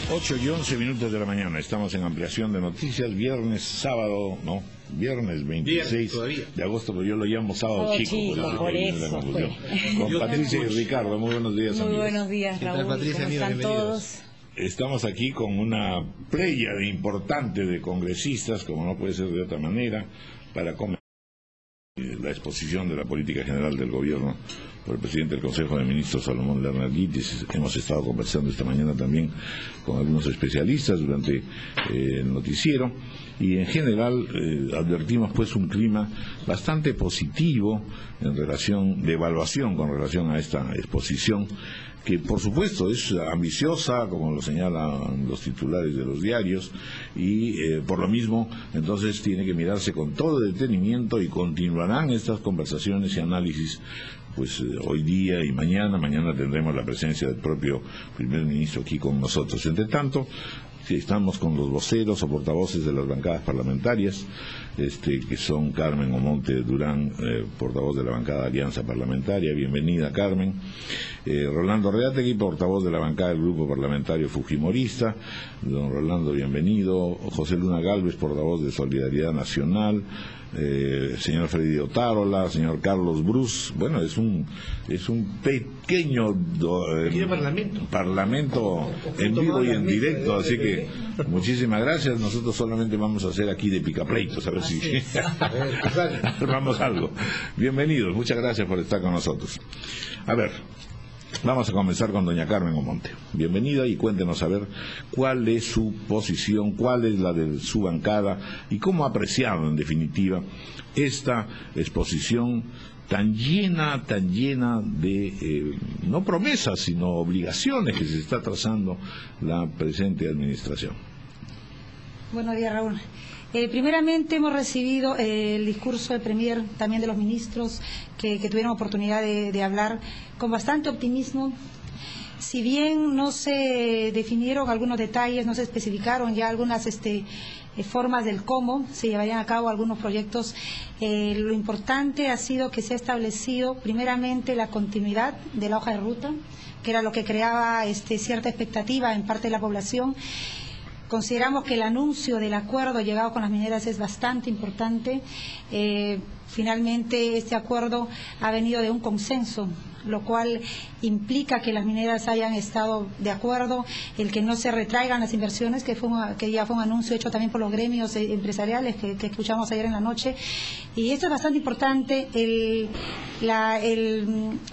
8:11 de la mañana, estamos en ampliación de noticias, viernes 26 de agosto, pero yo lo llamo sábado chico, por eso con Patricia y Ricardo. Muy buenos días, amigos. Muy buenos días, Raúl. Patricia, ¿Cómo están todos? Estamos aquí con una pléyade importante de congresistas, como no puede ser de otra manera, para comentar la exposición de la política general del gobierno por el presidente del Consejo de Ministros, Salomón Lerner Guitis. Hemos estado conversando esta mañana también con algunos especialistas durante el noticiero, y en general advertimos pues un clima bastante positivo en relación de evaluación con relación a esta exposición, que por supuesto es ambiciosa, como lo señalan los titulares de los diarios, y por lo mismo entonces tiene que mirarse con todo detenimiento, y continuarán estas conversaciones y análisis pues hoy día y mañana tendremos la presencia del propio primer ministro aquí con nosotros. Entre tanto, estamos con los voceros o portavoces de las bancadas parlamentarias, que son Carmen Omonte Durán, portavoz de la bancada de Alianza Parlamentaria. Bienvenida, Carmen. Rolando Reategui, portavoz de la bancada del Grupo Parlamentario Fujimorista. Don Rolando, bienvenido. José Luna Gálvez, portavoz de Solidaridad Nacional. Señor Freddy Otárola, señor Carlos Brus. Bueno, es un pequeño parlamento en vivo y en directo, así que muchísimas gracias. Nosotros solamente vamos a hacer aquí de picapleitos, a ver si armamos algo. Bienvenidos, muchas gracias por estar con nosotros. A ver, vamos a comenzar con doña Carmen Omonte. Bienvenida, y cuéntenos a ver cuál es su posición, cuál es la de su bancada, y cómo ha apreciado en definitiva esta exposición tan llena de no promesas sino obligaciones que se está trazando la presente administración. Buenos días, Raúl. Primeramente hemos recibido el discurso del Premier, también de los ministros que tuvieron oportunidad de hablar con bastante optimismo. Si bien no se definieron algunos detalles, no se especificaron ya algunas formas del cómo se llevarían a cabo algunos proyectos, lo importante ha sido que se ha establecido primeramente la continuidad de la hoja de ruta, que era lo que creaba cierta expectativa en parte de la población. Consideramos que el anuncio del acuerdo llegado con las mineras es bastante importante. Finalmente este acuerdo ha venido de un consenso, lo cual implica que las mineras hayan estado de acuerdo, el que no se retraigan las inversiones, que ya fue un anuncio hecho también por los gremios empresariales que escuchamos ayer en la noche. Y esto es bastante importante, el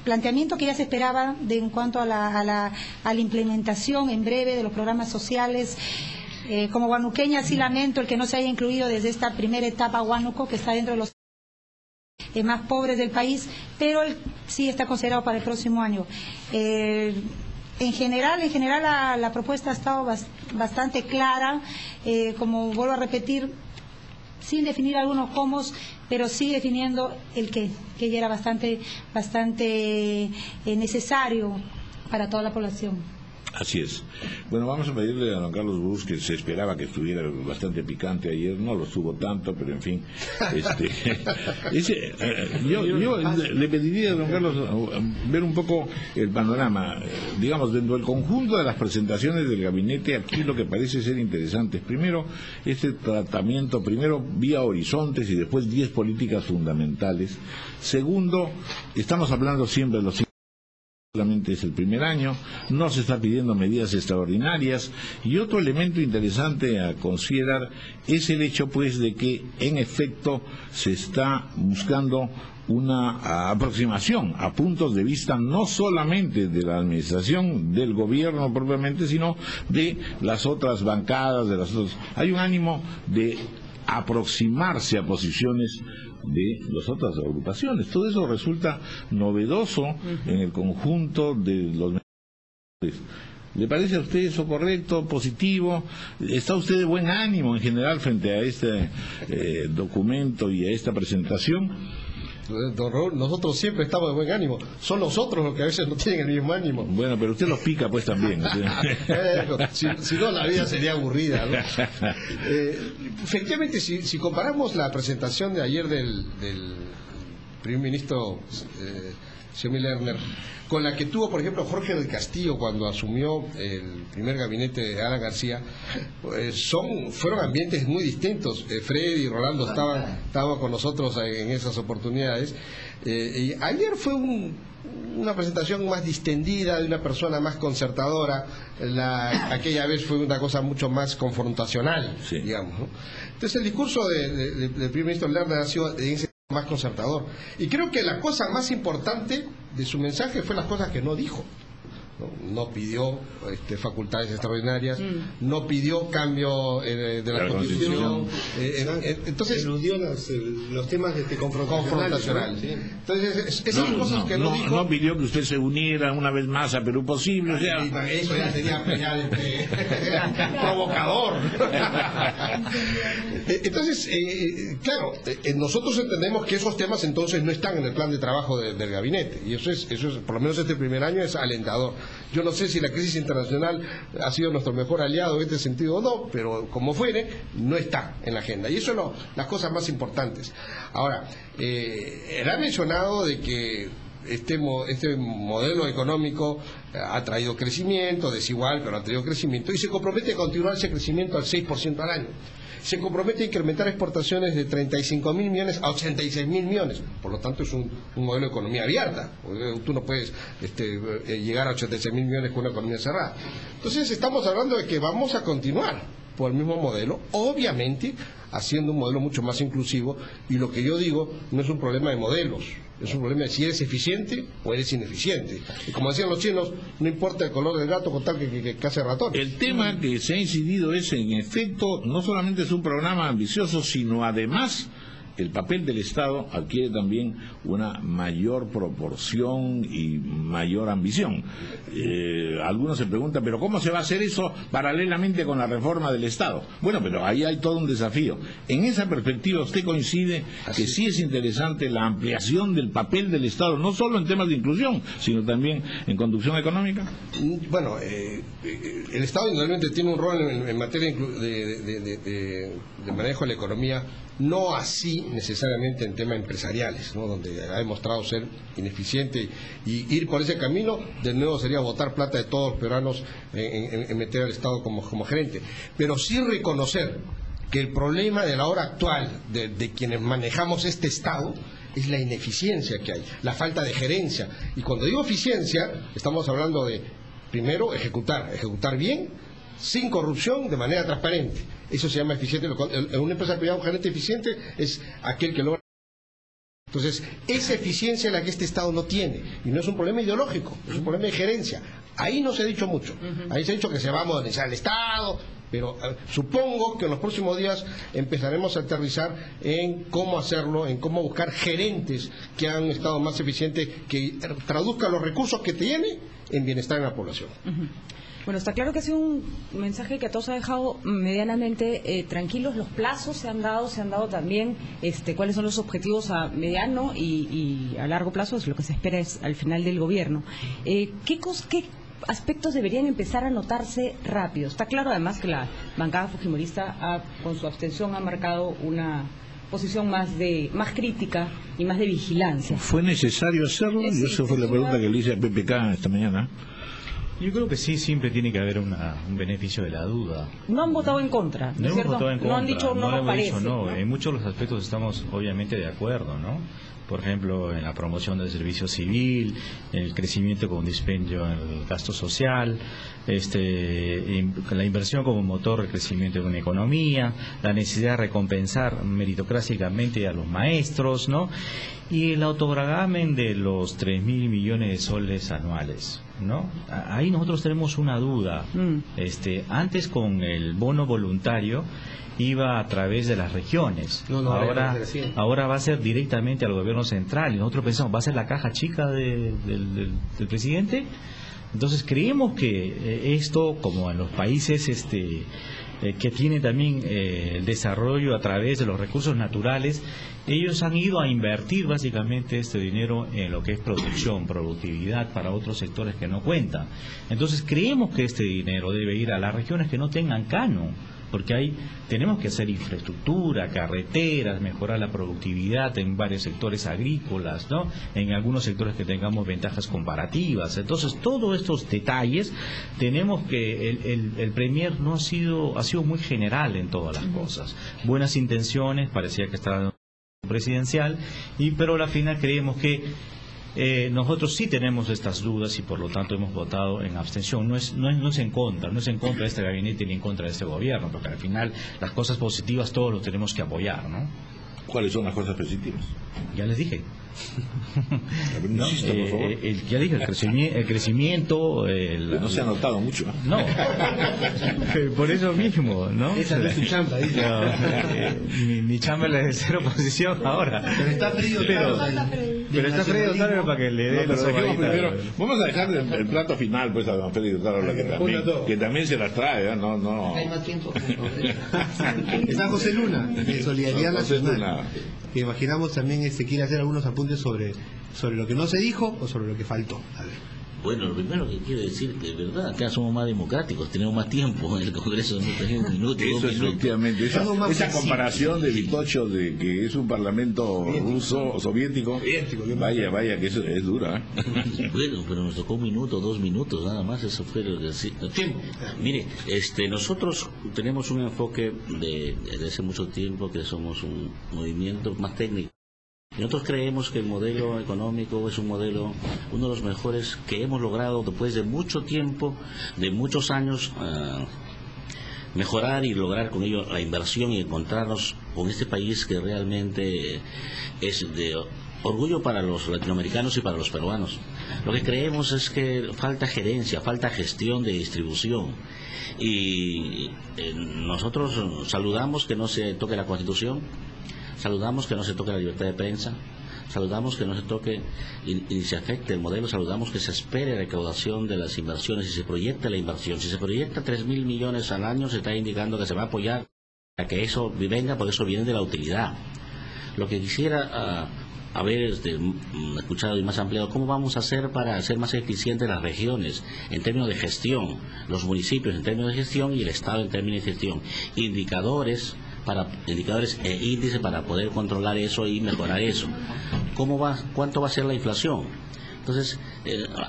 planteamiento que ya se esperaba en cuanto a la implementación en breve de los programas sociales. Como huanuqueña sí lamento el que no se haya incluido desde esta primera etapa Huánuco, que está dentro de los más pobres del país, pero sí está considerado para el próximo año. En general la propuesta ha estado bastante clara, como vuelvo a repetir, sin definir algunos cómo, pero sí definiendo el qué, que ya era bastante necesario para toda la población. Así es. Bueno, vamos a pedirle a don Carlos Brus, que se esperaba que estuviera bastante picante ayer, no lo estuvo tanto, pero en fin. Yo le pediría a don Carlos ver un poco el panorama, digamos, dentro del conjunto de las presentaciones del gabinete. Aquí lo que parece ser interesante es primero este tratamiento, primero vía horizontes y después 10 políticas fundamentales. Segundo, estamos hablando siempre de los solamente es el primer año, no se está pidiendo medidas extraordinarias, y otro elemento interesante a considerar es el hecho pues de que en efecto se está buscando una aproximación a puntos de vista no solamente de la administración del gobierno propiamente, sino de las otras bancadas, hay un ánimo de aproximarse a posiciones de las otras agrupaciones. Todo eso resulta novedoso en el conjunto de los. ¿Le parece a usted eso correcto, positivo? ¿Está usted de buen ánimo en general frente a este documento y a esta presentación? Don Raúl, nosotros siempre estamos de buen ánimo. Son los otros los que a veces no tienen el mismo ánimo. Bueno, pero usted los pica pues también. Si no, la vida sería aburrida, ¿no? Efectivamente, si comparamos la presentación de ayer del primer ministro Xiomí Lerner, con la que tuvo, por ejemplo, Jorge del Castillo cuando asumió el primer gabinete de Alan García, fueron ambientes muy distintos. Freddy y Rolando estaban con nosotros en esas oportunidades. Y ayer fue una presentación más distendida de una persona más concertadora. Aquella vez fue una cosa mucho más confrontacional, sí, digamos, ¿no? Entonces el discurso del primer ministro Lerner ha sido más concertador, y creo que la cosa más importante de su mensaje fue las cosas que no dijo. No pidió facultades extraordinarias, no pidió cambio de la Constitución, entonces eludió los temas confrontacionales, ¿sí? Entonces esas cosas que no dijo. No pidió que usted se uniera una vez más a Perú Posible, o sea, eso ya sería provocador. Entonces, claro, nosotros entendemos que esos temas entonces no están en el plan de trabajo del gabinete, y eso es, por lo menos este primer año, es alentador. Yo no sé si la crisis internacional ha sido nuestro mejor aliado en este sentido o no, pero como fuere, no está en la agenda. Y eso es las cosas más importantes. Ahora, él ha mencionado de que este modelo económico ha traído crecimiento, desigual, pero ha traído crecimiento, y se compromete a continuar ese crecimiento al 6% al año. Se compromete a incrementar exportaciones de 35.000 millones a 86.000 millones. Por lo tanto, es un modelo de economía abierta. Tú no puedes llegar a 86.000 millones con una economía cerrada. Entonces, estamos hablando de que vamos a continuar por el mismo modelo, obviamente haciendo un modelo mucho más inclusivo, y lo que yo digo no es un problema de modelos, es un problema de si eres eficiente o eres ineficiente. Y como decían los chinos, no importa el color del gato con tal que hace ratón. El tema que se ha incidido es, en efecto, no solamente es un programa ambicioso, sino además el papel del Estado adquiere también una mayor proporción y mayor ambición. Algunos se preguntan, ¿pero cómo se va a hacer eso paralelamente con la reforma del Estado? Bueno, pero ahí hay todo un desafío. En esa perspectiva, ¿usted coincide que sí es interesante la ampliación del papel del Estado, no solo en temas de inclusión, sino también en conducción económica? Bueno, el Estado indudablemente tiene un rol en materia de manejo de la economía, no así necesariamente en temas empresariales, ¿no?, donde ha demostrado ser ineficiente, y ir por ese camino de nuevo sería botar plata de todos los peruanos en meter al Estado como gerente. Pero sí reconocer que el problema de la hora actual de quienes manejamos este Estado es la ineficiencia que hay, la falta de gerencia. Y cuando digo eficiencia, estamos hablando de, primero, ejecutar bien, sin corrupción, de manera transparente. Eso se llama eficiente. En una empresa privada, un gerente eficiente es aquel que logra. Entonces, esa eficiencia es la que este Estado no tiene. Y no es un problema ideológico, es un problema de gerencia. Ahí no se ha dicho mucho. Ahí se ha dicho que se va a modernizar el Estado, pero supongo que en los próximos días empezaremos a aterrizar en cómo hacerlo, en cómo buscar gerentes que hagan un Estado más eficiente, que traduzcan los recursos que tiene en bienestar en la población. Bueno, está claro que ha sido un mensaje que a todos ha dejado medianamente tranquilos. Los plazos se han dado también, cuáles son los objetivos a mediano y a largo plazo, es lo que se espera es al final del gobierno. ¿Qué aspectos deberían empezar a notarse rápido? Está claro además que la bancada fujimorista con su abstención ha marcado una posición más crítica y más de vigilancia. ¿Fue necesario hacerlo? Sí, esa fue la pregunta que le hice a PPK esta mañana. Yo creo que sí, siempre tiene que haber un beneficio de la duda. No han votado en contra, ¿no es cierto? No han dicho no nos parece. No, en muchos de los aspectos estamos obviamente de acuerdo, ¿no? Por ejemplo, en la promoción del servicio civil, en el crecimiento con dispendio en el gasto social, la inversión como motor de crecimiento de una economía, la necesidad de recompensar meritocráticamente a los maestros, ¿no? Y el autogravamen de los 3.000 millones de soles anuales, ¿no? Ahí nosotros tenemos una duda. Antes con el bono voluntario iba a través de las regiones. Ahora va a ser directamente al gobierno central, y nosotros pensamos, ¿va a ser la caja chica del presidente? Entonces creemos que esto, como en los países que tienen también el desarrollo a través de los recursos naturales, ellos han ido a invertir básicamente este dinero en lo que es productividad para otros sectores que no cuentan. Entonces creemos que este dinero debe ir a las regiones que no tengan canon, porque tenemos que hacer infraestructura, carreteras, mejorar la productividad en varios sectores agrícolas, ¿no? En algunos sectores que tengamos ventajas comparativas. Entonces, todos estos detalles tenemos que el Premier no ha sido muy general en todas las cosas. Buenas intenciones, parecía que estaba presidencial, pero al final creemos que nosotros sí tenemos estas dudas y por lo tanto hemos votado en abstención. No es en contra de este gabinete ni en contra de este gobierno, porque al final las cosas positivas todos los tenemos que apoyar, ¿no? ¿Cuáles son las cosas positivas? Ya les dije. ¿No? Por favor. Ya dije, el crecimiento... no se ha notado mucho. No, por eso mismo, ¿no? Esa no es tu chamba, dice. Mi chamba es la de ser oposición ahora. Pero está frío, pero está Freddy Otárola para que le dé la primero. Vamos a dejar el plato final pues a don Freddy Otárola, que también se las trae, no. Hay más tiempo. Está José Luna, de Solidaridad Nacional. Que imaginamos también quiere hacer algunos apuntes sobre lo que no se dijo o sobre lo que faltó. A ver. Bueno, lo primero que quiero decir que de verdad acá somos más democráticos, tenemos más tiempo en el Congreso, no tenemos un minuto. Eso efectivamente, esa comparación de Vitocho de que es un parlamento ruso, soviético, vaya que eso es dura. Bueno, pero nos tocó 1 minuto, 2 minutos, nada más, eso fue lo que sí. Mire, nosotros tenemos un enfoque desde hace mucho tiempo que somos un movimiento más técnico. Nosotros creemos que el modelo económico es un modelo, uno de los mejores que hemos logrado después de mucho tiempo, de muchos años, mejorar y lograr con ello la inversión y encontrarnos con este país que realmente es de orgullo para los latinoamericanos y para los peruanos. Lo que creemos es que falta gerencia, falta gestión de distribución. Y nosotros saludamos que no se toque la Constitución. Saludamos que no se toque la libertad de prensa, saludamos que no se toque y se afecte el modelo, saludamos que se espere recaudación de las inversiones y se proyecte la inversión. Si se proyecta 3.000 millones al año, se está indicando que se va a apoyar a que eso venga, porque eso viene de la utilidad. Lo que quisiera haber escuchado y más ampliado, ¿cómo vamos a hacer para hacer más eficientes las regiones en términos de gestión, los municipios en términos de gestión y el Estado en términos de gestión? Indicadores e índices para poder controlar eso y mejorar eso. ¿Cuánto va a ser la inflación? Entonces,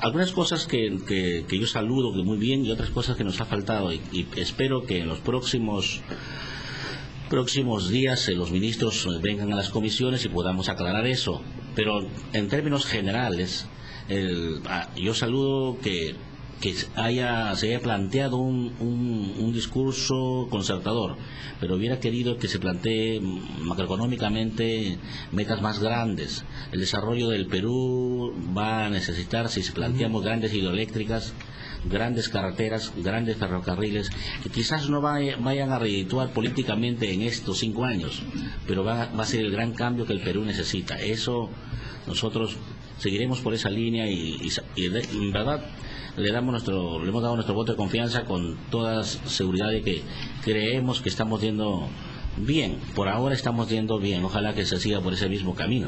algunas cosas que yo saludo que muy bien y otras cosas que nos ha faltado y espero que en los próximos días los ministros vengan a las comisiones y podamos aclarar eso. Pero en términos generales, yo saludo que se haya planteado un discurso concertador, pero hubiera querido que se plantee macroeconómicamente metas más grandes. El desarrollo del Perú va a necesitar, si planteamos grandes hidroeléctricas, grandes carreteras, grandes ferrocarriles, que quizás no vayan a redituar políticamente en estos 5 años, pero va a ser el gran cambio que el Perú necesita. Eso nosotros seguiremos por esa línea y en verdad le hemos dado nuestro voto de confianza con toda seguridad de que creemos que estamos yendo bien. Por ahora estamos yendo bien. Ojalá que se siga por ese mismo camino.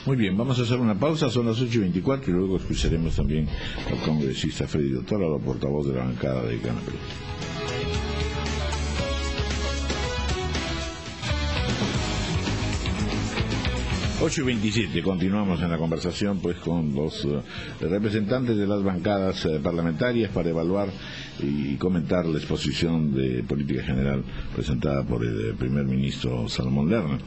Muy bien, vamos a hacer una pausa, son las 8:24 y luego escucharemos también al congresista Freddy Otárola, portavoz de la bancada de Gana Perú. 8:27, continuamos en la conversación pues con los representantes de las bancadas parlamentarias para evaluar y comentar la exposición de política general presentada por el primer ministro Salomón Lerner.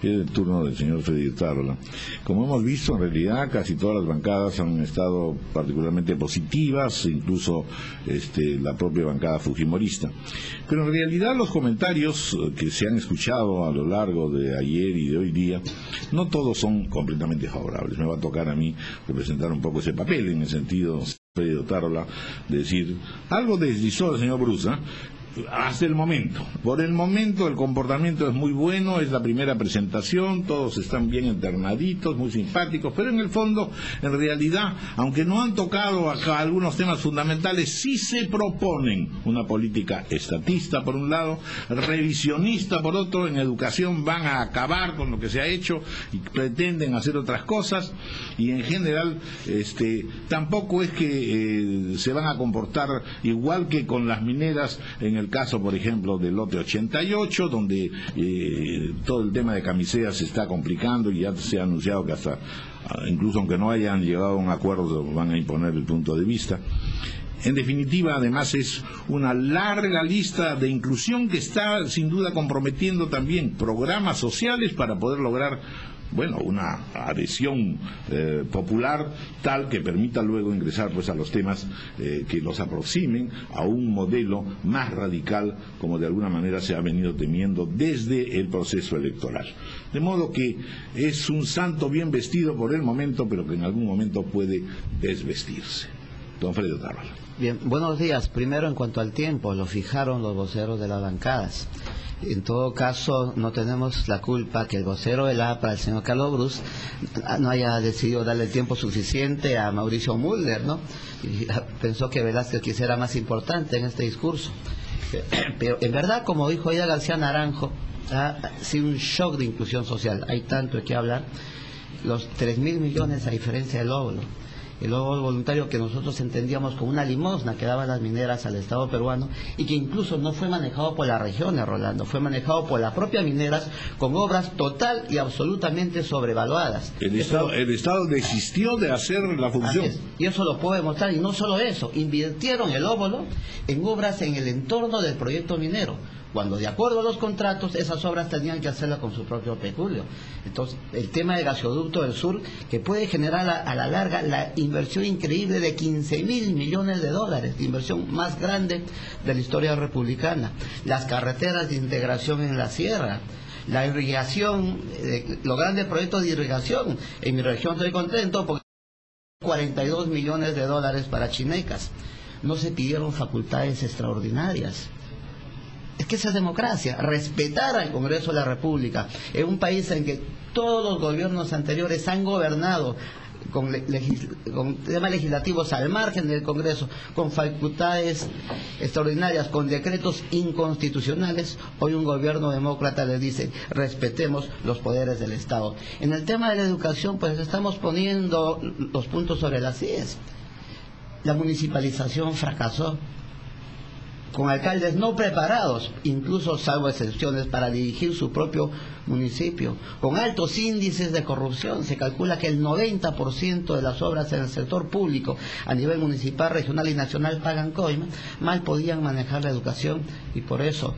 Es el turno del señor Freddy Otárola. Como hemos visto, en realidad casi todas las bancadas han estado particularmente positivas, incluso la propia bancada fujimorista. Pero en realidad los comentarios que se han escuchado a lo largo de ayer y de hoy día, no todos son completamente favorables. Me va a tocar a mí representar un poco ese papel en el sentido de Otárola, de decir, algo deslizó el señor Brusa hasta el momento. Por el momento el comportamiento es muy bueno, es la primera presentación, todos están bien internaditos, muy simpáticos, pero en el fondo, en realidad, aunque no han tocado acá algunos temas fundamentales, sí se proponen una política estatista por un lado, revisionista por otro. En educación van a acabar con lo que se ha hecho y pretenden hacer otras cosas, y en general tampoco es que se van a comportar igual que con las mineras en el el caso, por ejemplo, del lote 88, donde todo el tema de camiseas se está complicando y ya se ha anunciado que hasta, incluso aunque no hayan llegado a un acuerdo, van a imponer el punto de vista. En definitiva, además, es una larga lista de inclusión que está sin duda comprometiendo también programas sociales para poder lograr, bueno, una adhesión popular tal que permita luego ingresar pues a los temas que los aproximen a un modelo más radical, como de alguna manera se ha venido temiendo desde el proceso electoral. De modo que es un santo bien vestido por el momento, pero que en algún momento puede desvestirse. Don Freddy Otárrala. Bien, buenos días. Primero, en cuanto al tiempo, lo fijaron los voceros de las bancadas. En todo caso, no tenemos la culpa que el vocero del APRA, el señor Carlos Brus, no haya decidido darle el tiempo suficiente a Mauricio Mulder, ¿no? Y pensó que Velázquez quizá era más importante en este discurso. Pero en verdad, como dijo Aida García Naranjo, ha sido un shock de inclusión social. Hay tanto de qué hablar. Los 3.000 millones a diferencia del óvulo. El óvulo voluntario que nosotros entendíamos como una limosna que daban las mineras al Estado peruano y que incluso no fue manejado por las regiones, Rolando, fue manejado por las propias mineras con obras total y absolutamente sobrevaluadas. El Estado desistió de hacer la función. Y eso lo puedo demostrar, y no solo eso, invirtieron el óvulo en obras en el entorno del proyecto minero, cuando de acuerdo a los contratos esas obras tenían que hacerlas con su propio peculio. Entonces, el tema del gasoducto del sur, que puede generar a la larga la inversión increíble de 15.000 millones de dólares, la inversión más grande de la historia republicana, las carreteras de integración en la sierra, la irrigación, los grandes proyectos de irrigación. En mi región estoy contento porque 42 millones de dólares para Chinecas. No se pidieron facultades extraordinarias. Es que esa es democracia, respetar al Congreso de la República, en un país en que todos los gobiernos anteriores han gobernado con temas legislativos al margen del Congreso, con facultades extraordinarias, con decretos inconstitucionales. Hoy un gobierno demócrata le dice, respetemos los poderes del Estado. En el tema de la educación, pues estamos poniendo los puntos sobre las IES. La municipalización fracasó, con alcaldes no preparados, incluso salvo excepciones, para dirigir su propio municipio, con altos índices de corrupción. Se calcula que el 90% de las obras en el sector público a nivel municipal, regional y nacional pagan coima. Mal podían manejar la educación y por eso,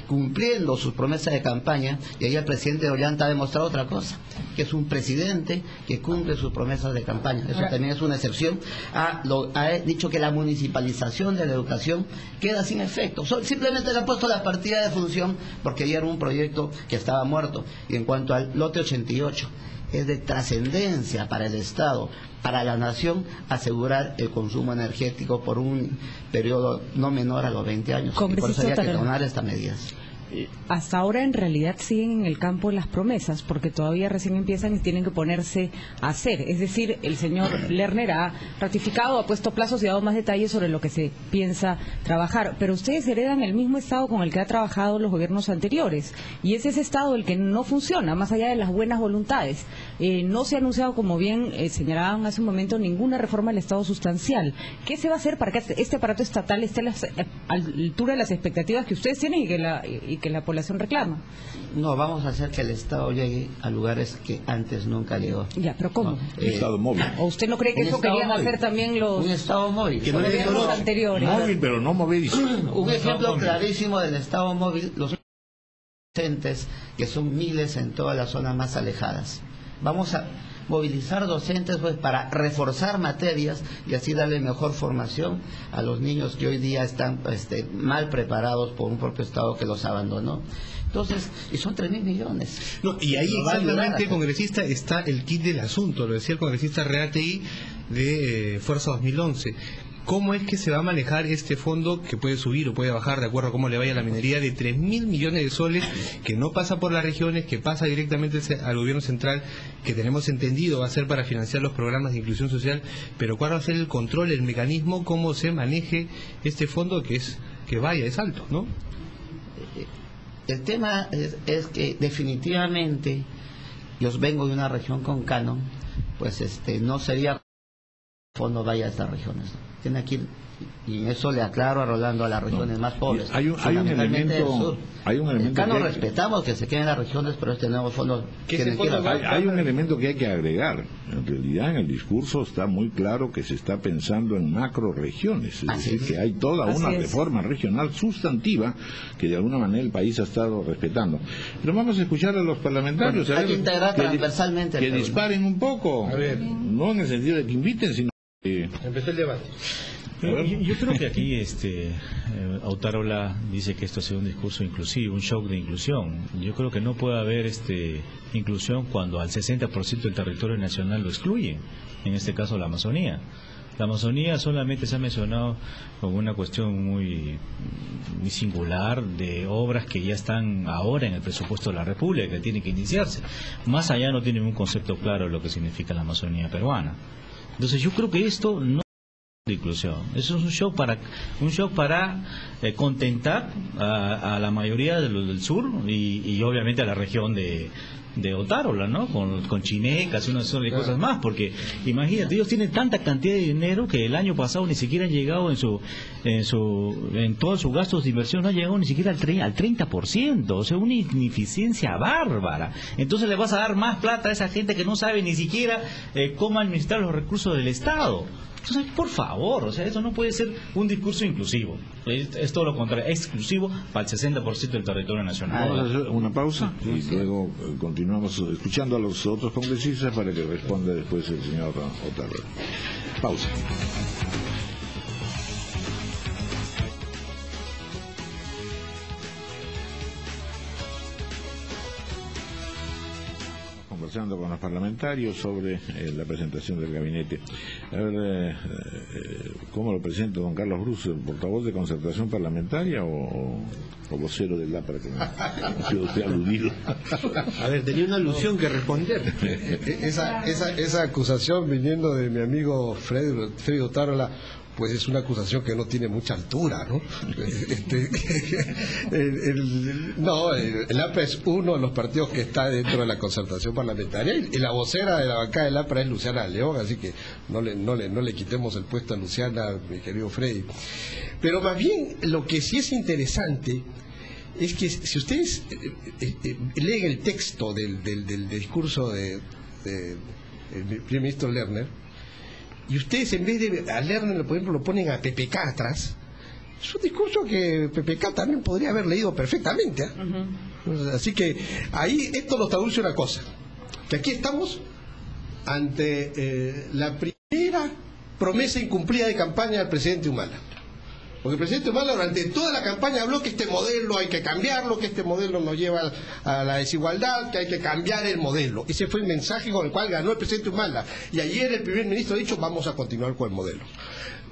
cumpliendo sus promesas de campaña, y ahí el presidente Ollanta ha demostrado otra cosa, que es un presidente que cumple sus promesas de campaña. Eso también es una excepción. Ha dicho que la municipalización de la educación queda sin efecto. Simplemente le ha puesto la partida de función porque ya era un proyecto que estaba muerto. Y en cuanto al lote 88, es de trascendencia para el Estado, para la nación, asegurar el consumo energético por un periodo no menor a los 20 años. Y por eso había que tomar estas medidas. Hasta ahora en realidad siguen en el campo las promesas, porque todavía recién empiezan y tienen que ponerse a hacer. Es decir, el señor Lerner ha ratificado, ha puesto plazos y ha dado más detalles sobre lo que se piensa trabajar. Pero ustedes heredan el mismo Estado con el que ha trabajado los gobiernos anteriores. Y es ese Estado el que no funciona, más allá de las buenas voluntades. No se ha anunciado, como bien señalaban hace un momento, ninguna reforma del Estado sustancial. ¿Qué se va a hacer para que este aparato estatal esté a la altura de las expectativas que ustedes tienen y que la población reclama? No, vamos a hacer que el Estado llegue a lugares que antes nunca llegó. Ya, pero ¿cómo? No, Estado móvil. ¿O usted no cree que eso querían hacer también los un Estado móvil? Que no gobiernos anteriores? Móvil, pero no movilizado. Un ejemplo clarísimo del Estado móvil, los docentes, que son miles en todas las zonas más alejadas. Vamos a movilizar docentes pues para reforzar materias y así darle mejor formación a los niños que hoy día están mal preparados por un propio Estado que los abandonó. Entonces, y son 3.000 millones. No, y ahí exactamente, congresista, está el kit del asunto, lo decía el congresista Reategui de Fuerza 2011. ¿Cómo es que se va a manejar este fondo que puede subir o puede bajar de acuerdo a cómo le vaya a la minería de 3.000 millones de soles que no pasa por las regiones, que pasa directamente al gobierno central, que tenemos entendido va a ser para financiar los programas de inclusión social, pero cuál va a ser el control, el mecanismo, cómo se maneje este fondo que vaya, es alto, ¿no? El tema es que definitivamente yo vengo de una región con canon, pues no sería que el fondo vaya a estas regiones, ¿no? tiene que ir, y en eso le aclaro a Rolando, a las regiones más pobres. Hay un elemento acá no respetamos que se queden en las regiones, pero este nuevo fondo hay un elemento que hay que agregar. En realidad en el discurso está muy claro que se está pensando en macro regiones, es decir, que hay toda una reforma regional sustantiva que de alguna manera el país ha estado respetando. Pero vamos a escuchar a los parlamentarios, hay que integrar transversalmente que disparen un poco, no en el sentido de que inviten, sino que empezó el debate. Yo creo que aquí Otárola dice que esto ha sido un discurso inclusivo, un shock de inclusión. Yo creo que no puede haber inclusión cuando al 60% del territorio nacional lo excluye, en este caso la Amazonía. La Amazonía solamente se ha mencionado como una cuestión muy singular de obras que ya están ahora en el presupuesto de la República, que tienen que iniciarse. Más allá no tienen un concepto claro de lo que significa la Amazonía peruana. Entonces yo creo que esto no de inclusión. Eso es un shock para contentar a la mayoría de los del sur y obviamente a la región de Otárola, ¿no? Con chinecas y una serie de cosas más, porque imagínate, ellos tienen tanta cantidad de dinero que el año pasado ni siquiera han llegado en todos sus gastos de inversión, no han llegado ni siquiera al 30%, o sea, una ineficiencia bárbara. Entonces le vas a dar más plata a esa gente que no sabe ni siquiera cómo administrar los recursos del Estado. Entonces, por favor, o sea, eso no puede ser un discurso inclusivo. Es todo lo contrario, es exclusivo para el 60% del territorio nacional. Vamos a hacer una pausa y luego continuamos escuchando a los otros congresistas para que responda después el señor Otárola. Pausa. Conversando con los parlamentarios sobre la presentación del gabinete. A ver, ¿cómo lo presenta don Carlos Brus, el portavoz de Concertación Parlamentaria o vocero del APRA, que no ha sido usted aludido? A ver, tenía una alusión que responder. Esa acusación viniendo de mi amigo Freddy Otárola, pues es una acusación que no tiene mucha altura, ¿no? El APRA es uno de los partidos que está dentro de la concertación parlamentaria y la vocera de la bancada del APRA es Luciana León, así que no le quitemos el puesto a Luciana, mi querido Freddy. Pero más bien, lo que sí es interesante es que si ustedes leen el texto del discurso del primer ministro Lerner, y ustedes en vez de a Lerner, por ejemplo, lo ponen a PPK atrás, es un discurso que PPK también podría haber leído perfectamente, ¿eh? Así que ahí esto nos traduce una cosa, que aquí estamos ante la primera promesa incumplida de campaña del presidente Humala. Porque el presidente Humala durante toda la campaña habló que este modelo hay que cambiarlo, que este modelo nos lleva a la desigualdad, que hay que cambiar el modelo. Ese fue el mensaje con el cual ganó el presidente Humala. Y ayer el primer ministro ha dicho, vamos a continuar con el modelo.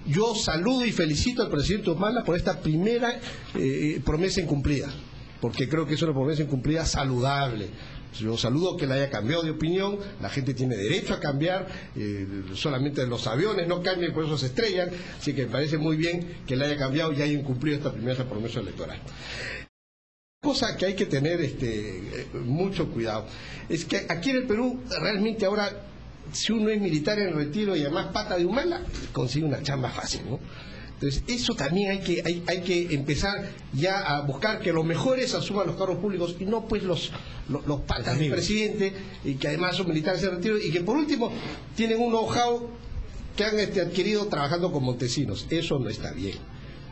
Yo saludo y felicito al presidente Humala por esta primera promesa incumplida, porque creo que es una promesa incumplida saludable. Yo saludo que la haya cambiado de opinión, la gente tiene derecho a cambiar, solamente los aviones no cambian, por eso se estrellan, así que me parece muy bien que la haya cambiado y haya incumplido esta primera promesa electoral. Cosa que hay que tener mucho cuidado, es que aquí en el Perú realmente ahora, si uno es militar en retiro y además pata de Humala, consigue una chamba fácil, ¿no? Entonces, eso también hay que empezar ya a buscar que los mejores asuman los cargos públicos y no pues los patas del presidente, y que además son militares en retiro y que por último tienen un know-how que han adquirido trabajando con montesinos. Eso no está bien,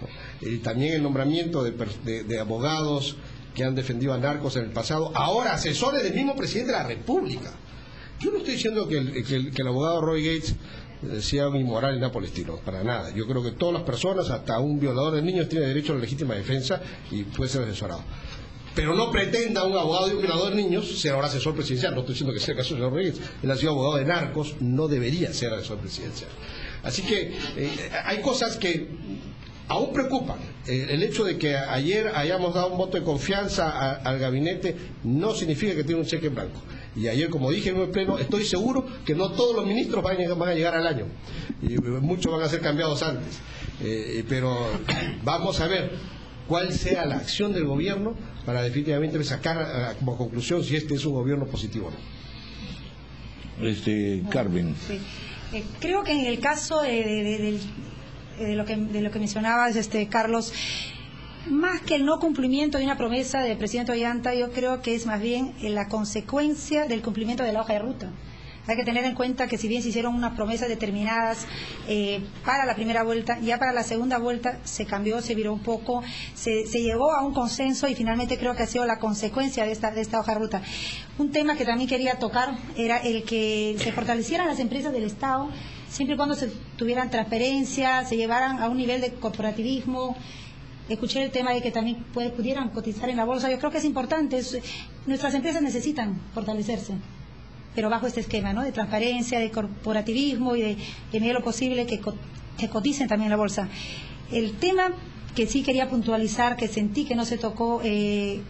¿no? También el nombramiento de abogados que han defendido a narcos en el pasado, ahora asesores del mismo presidente de la República. Yo no estoy diciendo que el abogado Roy Gates sea un inmoral en Nápoles, para nada. Yo creo que todas las personas, hasta un violador de niños, tiene derecho a la legítima defensa y puede ser asesorado. Pero no pretenda un abogado de un violador de niños ser ahora asesor presidencial. No estoy diciendo que sea el caso del señor Rodríguez. Él ha sido abogado de narcos, no debería ser asesor presidencial. Así que hay cosas que aún preocupan. El hecho de que ayer hayamos dado un voto de confianza al gabinete no significa que tiene un cheque en blanco. Y ayer, como dije en el pleno, estoy seguro que no todos los ministros van a llegar al año. Y muchos van a ser cambiados antes. Pero vamos a ver cuál sea la acción del gobierno para definitivamente sacar como conclusión si este es un gobierno positivo o no. Carmen. Sí. Creo que en el caso del de lo que mencionabas, Carlos. Más que el no cumplimiento de una promesa del presidente Ollanta, yo creo que es más bien la consecuencia del cumplimiento de la hoja de ruta. Hay que tener en cuenta que si bien se hicieron unas promesas determinadas para la primera vuelta, ya para la segunda vuelta se cambió, se viró un poco, se llegó a un consenso y finalmente creo que ha sido la consecuencia de esta hoja de ruta. Un tema que también quería tocar era el que se fortalecieran las empresas del Estado, siempre y cuando se tuvieran transparencia, se llevaran a un nivel de corporativismo. Escuché el tema de que también pudieran cotizar en la bolsa. Yo creo que es importante. Nuestras empresas necesitan fortalecerse, pero bajo este esquema, ¿no?, de transparencia, de corporativismo y de medida lo posible que coticen también en la bolsa. El tema que sí quería puntualizar, que sentí que no se tocó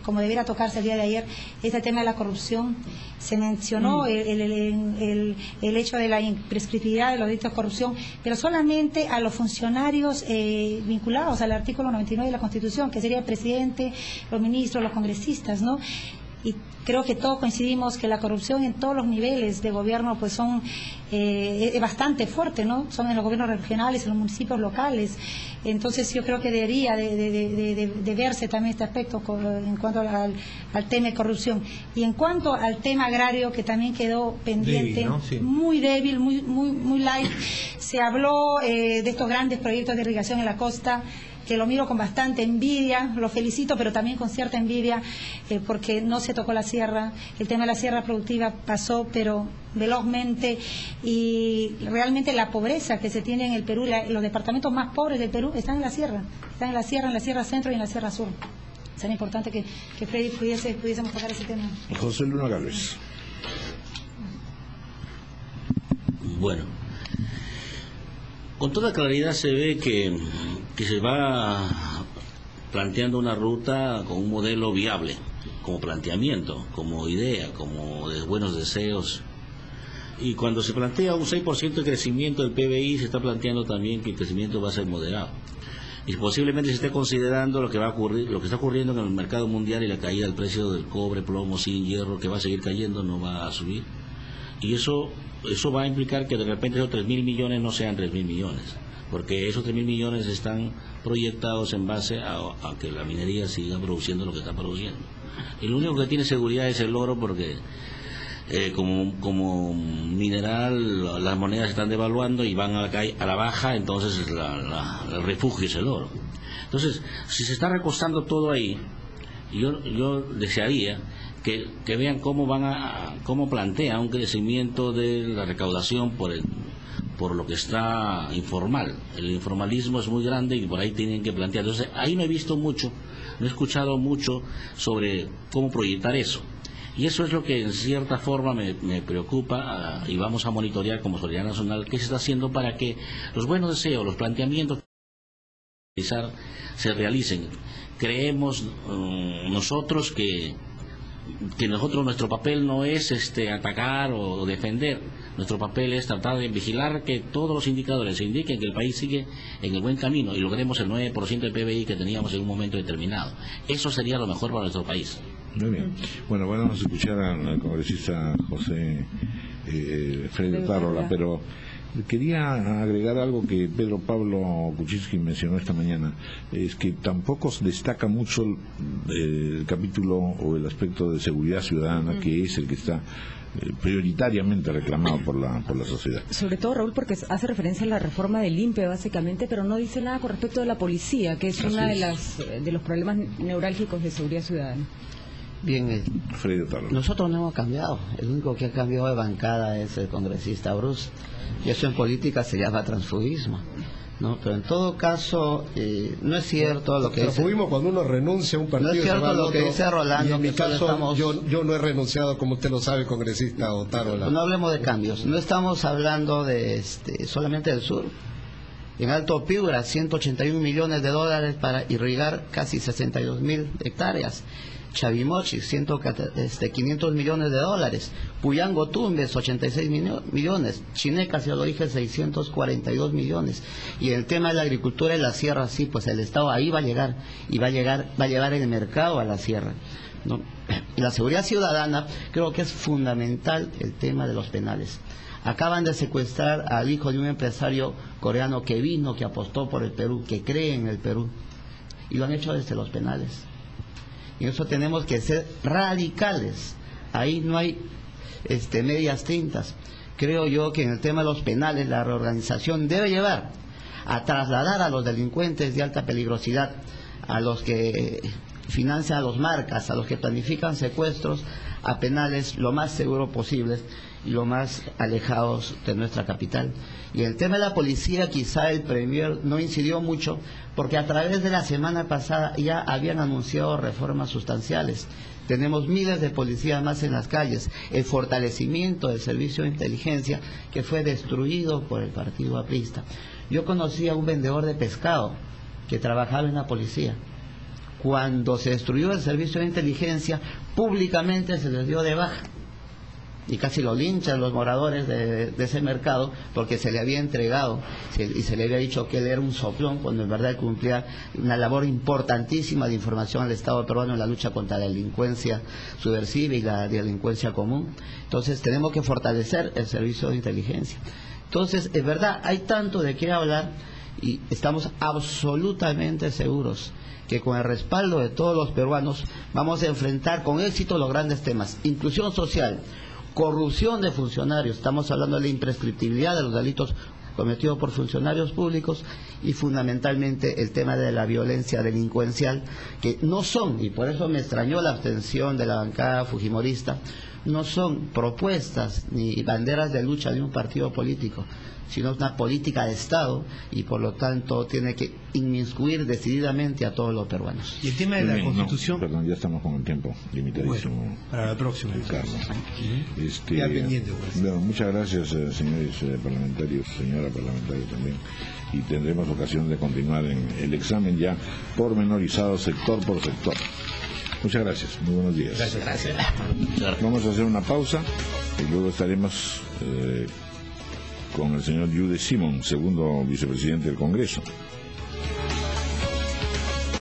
como debiera tocarse el día de ayer, es el tema de la corrupción. Se mencionó el hecho de la imprescriptibilidad de los delitos de corrupción, pero solamente a los funcionarios vinculados al artículo 99 de la Constitución, que sería el presidente, los ministros, los congresistas, ¿no? Y creo que todos coincidimos que la corrupción en todos los niveles de gobierno pues es bastante fuerte, ¿no? Son en los gobiernos regionales, en los municipios locales. Entonces yo creo que debería de verse también este aspecto en cuanto al tema de corrupción. Y en cuanto al tema agrario, que también quedó pendiente, débil, ¿no? Sí. Muy débil, muy light. Se habló de estos grandes proyectos de irrigación en la costa, que lo miro con bastante envidia, lo felicito, pero también con cierta envidia, porque no se tocó la sierra. El tema de la sierra productiva pasó, pero velozmente, y realmente la pobreza que se tiene en el Perú, los departamentos más pobres del Perú están en la sierra centro y en la sierra sur. Sería importante que Freddy pudiésemos tocar ese tema. José Luna Gálvez. Bueno, con toda claridad se ve que se va planteando una ruta con un modelo viable, como planteamiento, como idea, como de buenos deseos. Y cuando se plantea un 6% de crecimiento del PBI, se está planteando también que el crecimiento va a ser moderado. Y posiblemente se esté considerando lo que va a ocurrir, lo que está ocurriendo en el mercado mundial y la caída del precio del cobre, plomo, zinc, hierro, que va a seguir cayendo, no va a subir. Y eso va a implicar que de repente esos 3.000 millones no sean 3.000 millones, porque esos 3.000 millones están proyectados en base a que la minería siga produciendo lo que está produciendo. Y lo único que tiene seguridad es el oro, porque como mineral las monedas se están devaluando y van a la baja, entonces el refugio es el oro. Entonces, si se está recostando todo ahí, yo desearía que vean cómo plantea un crecimiento de la recaudación por lo que está informal. El informalismo es muy grande y por ahí tienen que plantear. Entonces, ahí no he visto mucho, no he escuchado mucho sobre cómo proyectar eso. Y eso es lo que en cierta forma me preocupa, y vamos a monitorear como Solidaridad Nacional qué se está haciendo para que los buenos deseos, los planteamientos se realicen. Creemos nosotros que nuestro papel no es atacar o defender. Nuestro papel es tratar de vigilar que todos los indicadores se indiquen que el país sigue en el buen camino y logremos el 9% de PBI que teníamos en un momento determinado. Eso sería lo mejor para nuestro país. Muy bien. Bueno, vamos a escuchar al congresista José Freddy Otárola, pero quería agregar algo que Pedro Pablo Kuczynski mencionó esta mañana, es que tampoco destaca mucho el capítulo o el aspecto de seguridad ciudadana, que es el que está prioritariamente reclamado por la sociedad. Sobre todo, Raúl, porque hace referencia a la reforma del INPE básicamente, pero no dice nada con respecto de la policía, que es uno de los problemas neurálgicos de seguridad ciudadana. Bien, nosotros no hemos cambiado. El único que ha cambiado de bancada es el congresista Bruce. Y eso en política se llama transfugismo, ¿no? Pero en todo caso, no es cierto lo que dice. Transfugismo cuando uno renuncia a un partido. No es cierto lo que dice Rolando. Y en mi caso, yo no he renunciado, como usted lo sabe, congresista Otárola. No hablemos de cambios. No estamos hablando de solamente del sur. En Alto Piura, 181 millones de dólares para irrigar casi 62.000 hectáreas. Chavimochi, 500 millones de dólares. Puyango Tumbes, 86 millones. Chinecas, ya lo dije, 642 millones. Y el tema de la agricultura y la sierra, sí, pues el Estado ahí va a llegar. Y va a llevar el mercado a la sierra, ¿no? Y la seguridad ciudadana, creo que es fundamental el tema de los penales. Acaban de secuestrar al hijo de un empresario coreano que vino, que apostó por el Perú, que cree en el Perú, y lo han hecho desde los penales. Y eso tenemos que ser radicales. Ahí no hay medias tintas. Creo yo que en el tema de los penales la reorganización debe llevar a trasladar a los delincuentes de alta peligrosidad, a los que financian a los marcas, a los que planifican secuestros, a penales lo más seguro posible y lo más alejados de nuestra capital. Y el tema de la policía, quizá el Premier no incidió mucho, porque a través de la semana pasada ya habían anunciado reformas sustanciales. Tenemos miles de policías más en las calles, el fortalecimiento del servicio de inteligencia que fue destruido por el partido aprista. Yo conocí a un vendedor de pescado que trabajaba en la policía. Cuando se destruyó el servicio de inteligencia, públicamente se les dio de baja. Y casi lo linchan los moradores de ese mercado porque se le había entregado y se le había dicho que él era un soplón, cuando en verdad cumplía una labor importantísima de información al Estado peruano en la lucha contra la delincuencia subversiva y la delincuencia común. Entonces tenemos que fortalecer el servicio de inteligencia. Entonces, es verdad, hay tanto de qué hablar y estamos absolutamente seguros que con el respaldo de todos los peruanos vamos a enfrentar con éxito los grandes temas: inclusión social, corrupción de funcionarios, estamos hablando de la imprescriptibilidad de los delitos cometidos por funcionarios públicos, y fundamentalmente el tema de la violencia delincuencial, que no son, y por eso me extrañó la abstención de la bancada fujimorista, no son propuestas ni banderas de lucha de un partido político, sino una política de Estado, y por lo tanto tiene que inmiscuir decididamente a todos los peruanos. Y el tema de la Constitución... No, perdón, ya estamos con el tiempo limitadísimo. Bueno, para la próxima. Carlos. Ya pendiente, pues. Bueno, muchas gracias, señores parlamentarios, señora parlamentaria también, y tendremos ocasión de continuar en el examen ya pormenorizado, sector por sector. Muchas gracias, muy buenos días. Gracias. Vamos a hacer una pausa y luego estaremos con el señor Yude Simon, segundo vicepresidente del Congreso.